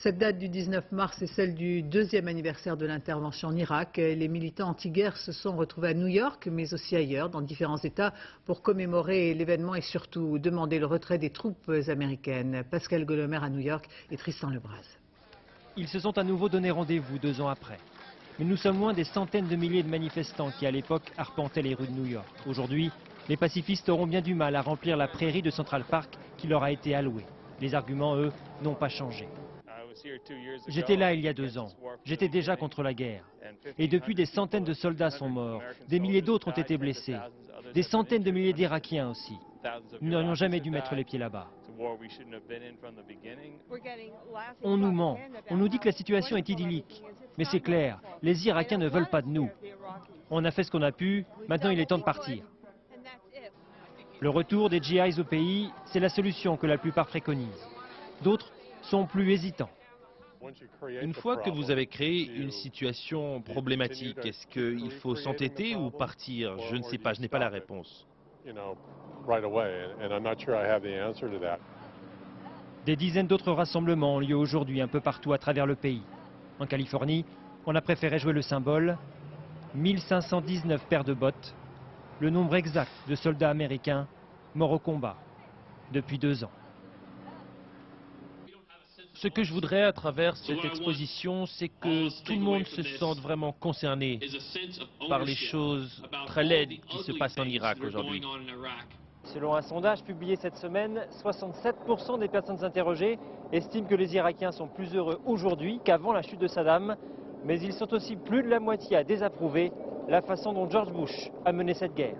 Cette date du 19 mars est celle du deuxième anniversaire de l'intervention en Irak. Les militants anti-guerre se sont retrouvés à New York, mais aussi ailleurs, dans différents États, pour commémorer l'événement et surtout demander le retrait des troupes américaines. Pascal Golomer à New York et Tristan Lebras. Ils se sont à nouveau donné rendez-vous 2 ans après. Mais nous sommes loin des centaines de milliers de manifestants qui, à l'époque, arpentaient les rues de New York. Aujourd'hui, les pacifistes auront bien du mal à remplir la prairie de Central Park qui leur a été allouée. Les arguments, eux, n'ont pas changé. J'étais là il y a 2 ans. J'étais déjà contre la guerre. Et depuis, des centaines de soldats sont morts. Des milliers d'autres ont été blessés. Des centaines de milliers d'Irakiens aussi. Nous n'aurions jamais dû mettre les pieds là-bas. On nous ment. On nous dit que la situation est idyllique. Mais c'est clair, les Irakiens ne veulent pas de nous. On a fait ce qu'on a pu, maintenant il est temps de partir. Le retour des GIs au pays, c'est la solution que la plupart préconisent. D'autres sont plus hésitants. Une fois que vous avez créé une situation problématique, est-ce qu'il faut s'entêter ou partir? Je ne sais pas, je n'ai pas la réponse. Des dizaines d'autres rassemblements ont lieu aujourd'hui un peu partout à travers le pays. En Californie, on a préféré jouer le symbole. 1519 paires de bottes, le nombre exact de soldats américains morts au combat depuis 2 ans. Ce que je voudrais à travers cette exposition, c'est que tout le monde se sente vraiment concerné par les choses très laides qui se passent en Irak aujourd'hui. Selon un sondage publié cette semaine, 67% des personnes interrogées estiment que les Irakiens sont plus heureux aujourd'hui qu'avant la chute de Saddam. Mais ils sont aussi plus de la moitié à désapprouver la façon dont George Bush a mené cette guerre.